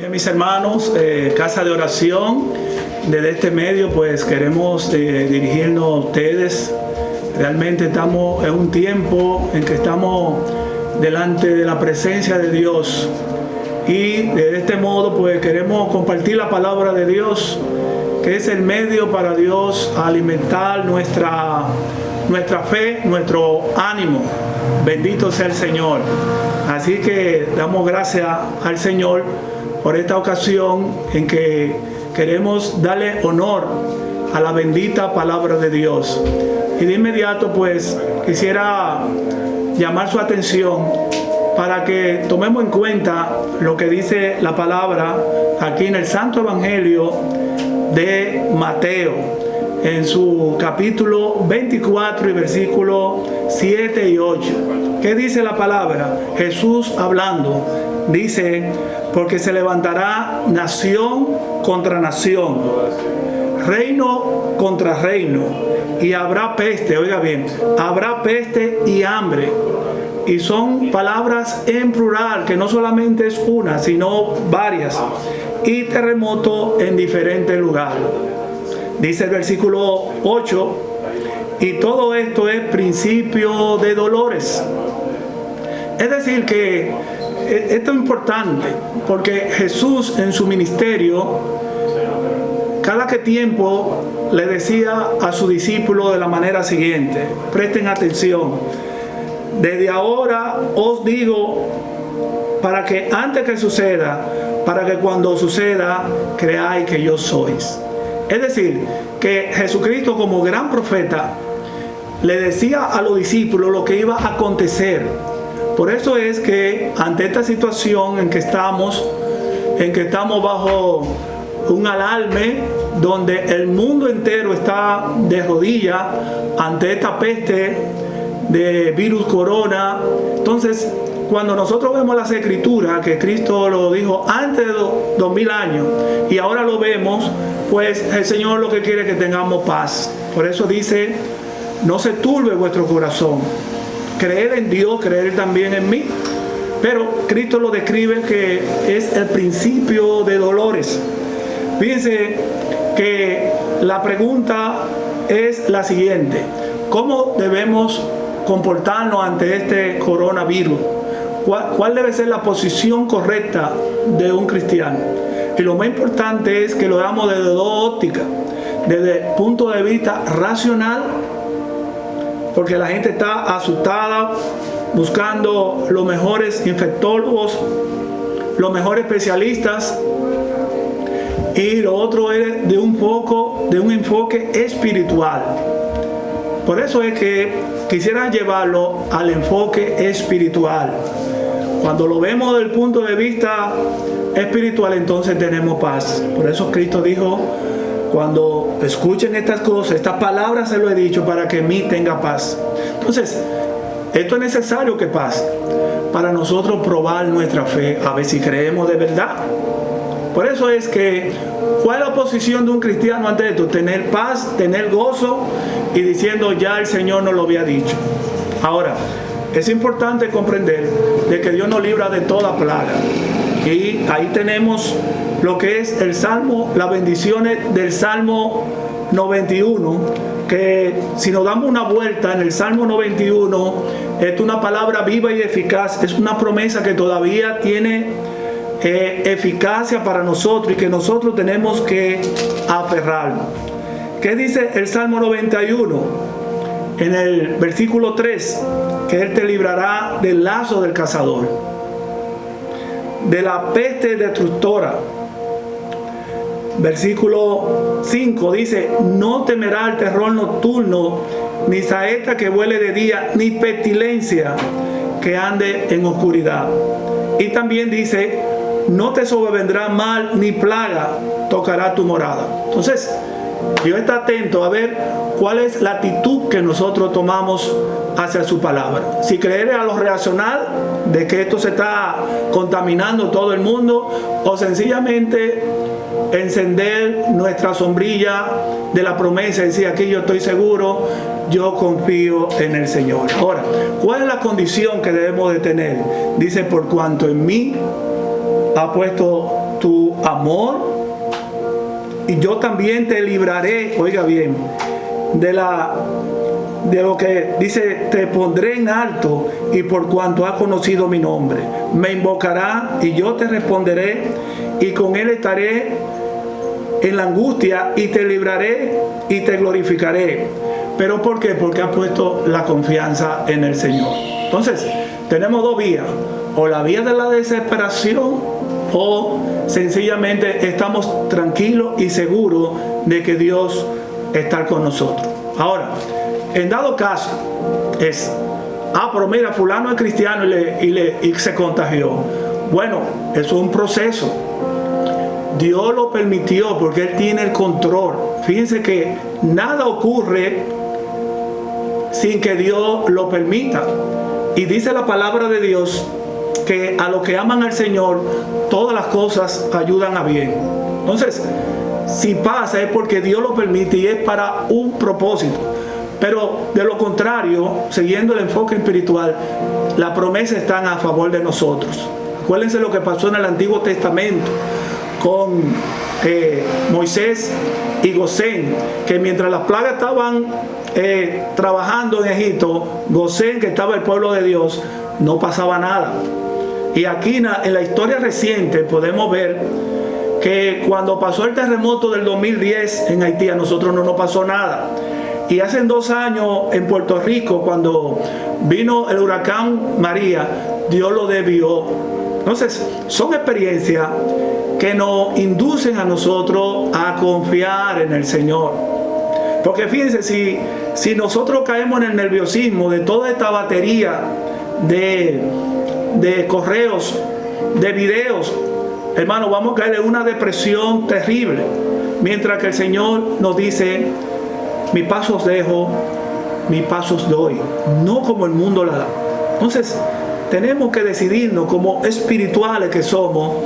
Bien, mis hermanos, casa de oración, desde este medio pues queremos dirigirnos a ustedes. Realmente estamos en un tiempo en que estamos delante de la presencia de Dios y de este modo pues queremos compartir la palabra de Dios, que es el medio para Dios alimentar nuestra fe, nuestro ánimo. Bendito sea el Señor. Así que damos gracias al Señor por esta ocasión en que queremos darle honor a la bendita palabra de Dios. Y de inmediato pues quisiera llamar su atención para que tomemos en cuenta lo que dice la palabra aquí en el Santo Evangelio de Mateo, en su capítulo 24 y versículos 7 y 8. ¿Qué dice la palabra? Jesús hablando, dice: porque se levantará nación contra nación, reino contra reino, y habrá peste, oiga bien, habrá peste y hambre. Y son palabras en plural, que no solamente es una, sino varias. Y terremoto en diferentes lugares. Dice el versículo 8, y todo esto es principio de dolores. Es decir que esto es importante, porque Jesús en su ministerio, cada que tiempo le decía a sus discípulos de la manera siguiente: presten atención, desde ahora os digo, para que antes que suceda, para que cuando suceda, creáis que yo sois. Es decir, que Jesucristo como gran profeta le decía a los discípulos lo que iba a acontecer. Por eso es que ante esta situación en que estamos bajo un alarme, donde el mundo entero está de rodillas ante esta peste de virus corona, entonces cuando nosotros vemos las escrituras, que Cristo lo dijo antes de 2000 años y ahora lo vemos, pues el Señor lo que quiere es que tengamos paz. Por eso dice: no se turbe vuestro corazón, creed en Dios, creed también en mí. Pero Cristo lo describe que es el principio de dolores. Fíjense que la pregunta es la siguiente: ¿cómo debemos comportarnos ante este coronavirus? ¿Cuál debe ser la posición correcta de un cristiano? Y lo más importante es que lo veamos desde dos ópticas: desde el punto de vista racional, porque la gente está asustada buscando los mejores infectólogos, los mejores especialistas, y lo otro es de un enfoque espiritual. Por eso es que quisiera llevarlo al enfoque espiritual. Cuando lo vemos desde el punto de vista espiritual, entonces tenemos paz. Por eso Cristo dijo: cuando escuchen estas cosas, estas palabras se lo he dicho para que en mí tenga paz. Entonces, esto es necesario que pase para nosotros probar nuestra fe, a ver si creemos de verdad. Por eso es que, ¿cuál es la posición de un cristiano ante esto? Tener paz, tener gozo y diciendo: ya el Señor nos lo había dicho. Ahora, es importante comprender de que Dios nos libra de toda plaga. Y ahí tenemos lo que es el Salmo, las bendiciones del Salmo 91, que si nos damos una vuelta en el Salmo 91, es una palabra viva y eficaz, es una promesa que todavía tiene eficacia para nosotros y que nosotros tenemos que aferrarnos. ¿Qué dice el Salmo 91? En el versículo 3, que Él te librará del lazo del cazador, de la peste destructora. Versículo 5 dice: no temerá el terror nocturno, ni saeta que vuele de día, ni pestilencia que ande en oscuridad. Y también dice: no te sobrevendrá mal, ni plaga tocará tu morada. Entonces, Dios está atento a ver cuál es la actitud que nosotros tomamos hacia su palabra. Si creer a lo racional de que esto se está contaminando todo el mundo, o sencillamente encender nuestra sombrilla de la promesa y decir: aquí yo estoy seguro, yo confío en el Señor. Ahora, ¿cuál es la condición que debemos de tener? Dice: por cuanto en mí ha puesto tu amor, y yo también te libraré, oiga bien, de lo que dice, te pondré en alto, y por cuanto has conocido mi nombre, me invocará y yo te responderé, y con él estaré en la angustia, y te libraré y te glorificaré. ¿Pero por qué? Porque has puesto la confianza en el Señor. Entonces, tenemos dos vías: o la vía de la desesperación, o sencillamente estamos tranquilos y seguros de que Dios está con nosotros. Ahora, en dado caso es, pero mira, fulano es cristiano y se contagió. Bueno, eso es un proceso. Dios lo permitió porque Él tiene el control. Fíjense que nada ocurre sin que Dios lo permita. Y dice la palabra de Dios que a los que aman al Señor, todas las cosas ayudan a bien. Entonces, si pasa es porque Dios lo permite y es para un propósito. Pero de lo contrario, siguiendo el enfoque espiritual, las promesas están a favor de nosotros. Acuérdense lo que pasó en el Antiguo Testamento con Moisés y Gosén, que mientras las plagas estaban trabajando en Egipto, Gosén, que estaba el pueblo de Dios, no pasaba nada. Y aquí en la historia reciente podemos ver que cuando pasó el terremoto del 2010 en Haití, a nosotros no nos pasó nada. Y hace 2 años en Puerto Rico, cuando vino el huracán María, Dios lo desvió. Entonces, son experiencias que nos inducen a nosotros a confiar en el Señor. Porque fíjense, si nosotros caemos en el nerviosismo de toda esta batería de correos, de videos, hermano, vamos a caer en una depresión terrible. Mientras que el Señor nos dice, mi paso os dejo, mi paso os doy, no como el mundo la da. Entonces, tenemos que decidirnos como espirituales que somos,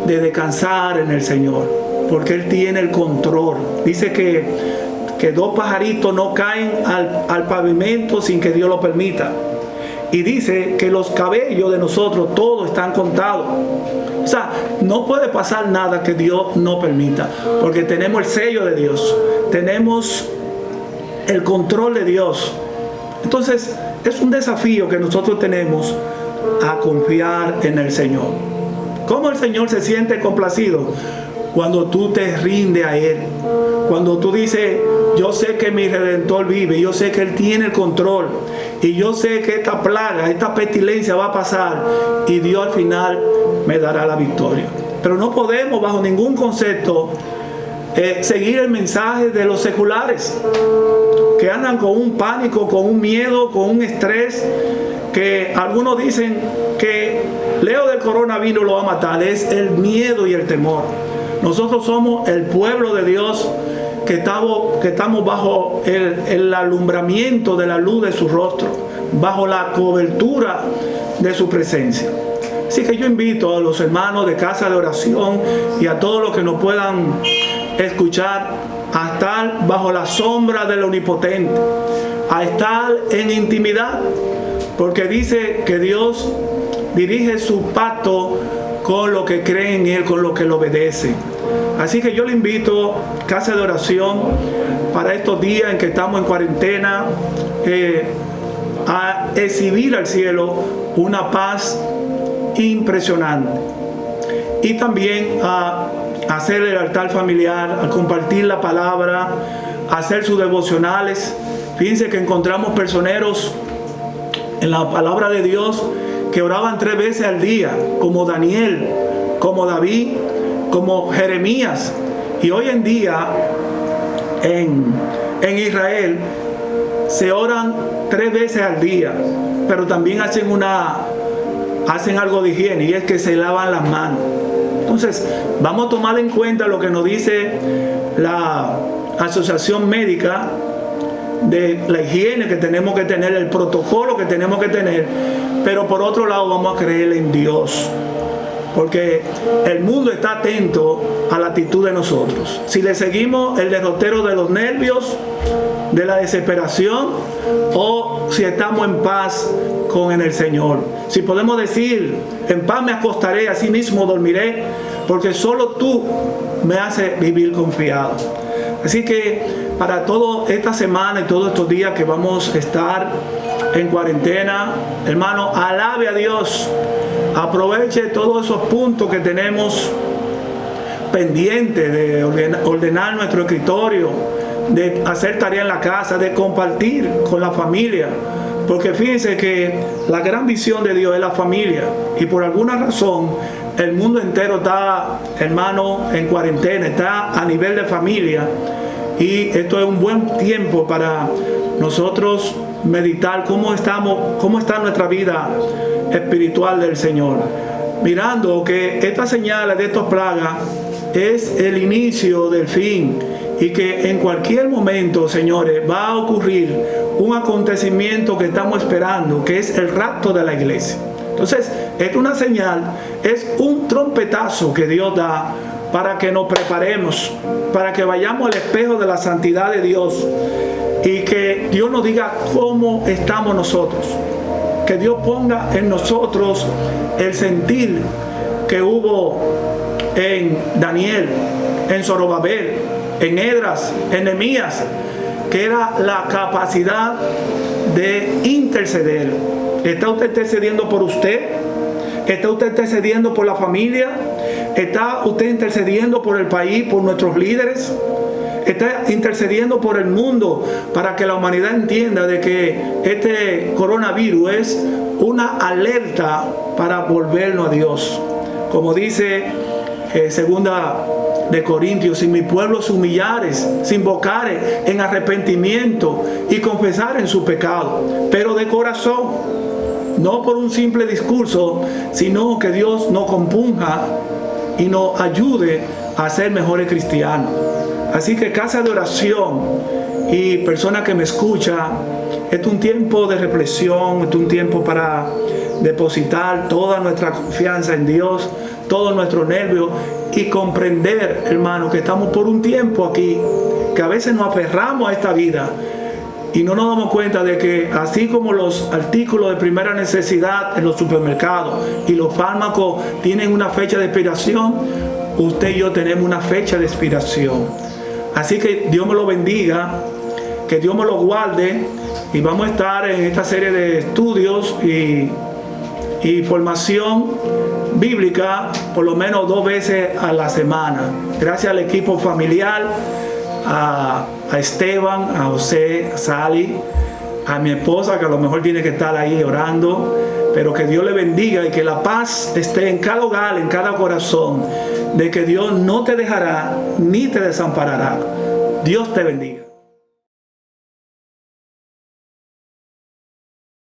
de descansar en el Señor, porque Él tiene el control. Dice que 2 pajaritos no caen al pavimento sin que Dios lo permita. Y dice que los cabellos de nosotros todos están contados. O sea, no puede pasar nada que Dios no permita, porque tenemos el sello de Dios, tenemos el control de Dios. Entonces, es un desafío que nosotros tenemos a confiar en el Señor. ¿Cómo el Señor se siente complacido? Cuando tú te rindes a Él. Cuando tú dices, yo sé que mi Redentor vive, yo sé que Él tiene el control, y yo sé que esta plaga, esta pestilencia va a pasar, y Dios al final me dará la victoria. Pero no podemos bajo ningún concepto seguir el mensaje de los seculares, que andan con un pánico, con un miedo, con un estrés, que algunos dicen que lejos del coronavirus lo va a matar. Es el miedo y el temor. Nosotros somos el pueblo de Dios que estamos bajo el alumbramiento de la luz de su rostro, bajo la cobertura de su presencia. Así que yo invito a los hermanos de Casa de Oración y a todos los que nos puedan escuchar a estar bajo la sombra del Omnipotente, a estar en intimidad, porque dice que Dios dirige su pacto con los que creen en Él, con los que lo obedecen. Así que yo le invito, Casa de Oración, para estos días en que estamos en cuarentena, a exhibir al cielo una paz impresionante. Y también a hacer el altar familiar, a compartir la palabra, a hacer sus devocionales. Fíjense que encontramos personeros en la palabra de Dios que oraban 3 veces al día, como Daniel, como David, como Jeremías. Y hoy en día en Israel se oran 3 veces al día, pero también hacen algo de higiene, y es que se lavan las manos. Entonces, vamos a tomar en cuenta lo que nos dice la Asociación Médica de la higiene que tenemos que tener, el protocolo que tenemos que tener, pero por otro lado vamos a creer en Dios, porque el mundo está atento a la actitud de nosotros. Si le seguimos el derrotero de los nervios, de la desesperación, o si estamos en paz con el Señor. Si podemos decir, en paz me acostaré, así mismo dormiré, porque solo tú me haces vivir confiado. Así que para toda esta semana y todos estos días que vamos a estar en cuarentena, hermano, alabe a Dios, aproveche todos esos puntos que tenemos pendientes de ordenar nuestro escritorio, de hacer tarea en la casa, de compartir con la familia. Porque fíjense que la gran visión de Dios es la familia, y por alguna razón el mundo entero está, hermano, en cuarentena, está a nivel de familia, y esto es un buen tiempo para nosotros meditar cómo está nuestra vida espiritual del Señor, mirando que estas señales de estas plagas es el inicio del fin, y que en cualquier momento, señores, va a ocurrir un acontecimiento que estamos esperando, que es el rapto de la iglesia. Entonces, es una señal, es un trompetazo que Dios da para que nos preparemos, para que vayamos al espejo de la santidad de Dios, y que Dios nos diga cómo estamos nosotros, que Dios ponga en nosotros el sentir que hubo en Daniel, en Zorobabel, en Esdras, en Nehemías, que era la capacidad de interceder. ¿Está usted intercediendo por usted? ¿Está usted intercediendo por la familia? ¿Está usted intercediendo por el país, por nuestros líderes? ¿Está intercediendo por el mundo para que la humanidad entienda de que este coronavirus es una alerta para volvernos a Dios? Como dice segunda de Corintios, si mi pueblo se humillare, se invocare en arrepentimiento y confesar en su pecado, pero de corazón, no por un simple discurso, sino que Dios nos compunja y nos ayude a ser mejores cristianos. Así que casa de oración y persona que me escucha, es un tiempo de reflexión, es un tiempo para depositar toda nuestra confianza en Dios, todos nuestros nervios, y comprender, hermano, que estamos por un tiempo aquí, que a veces nos aferramos a esta vida y no nos damos cuenta de que así como los artículos de primera necesidad en los supermercados y los fármacos tienen una fecha de expiración, usted y yo tenemos una fecha de expiración. Así que Dios me lo bendiga, que Dios me lo guarde, y vamos a estar en esta serie de estudios y formación bíblica por lo menos 2 veces a la semana. Gracias al equipo familiar, a Esteban, a José, a Sally, a mi esposa, que a lo mejor tiene que estar ahí orando, pero que Dios le bendiga y que la paz esté en cada hogar, en cada corazón, de que Dios no te dejará ni te desamparará. Dios te bendiga.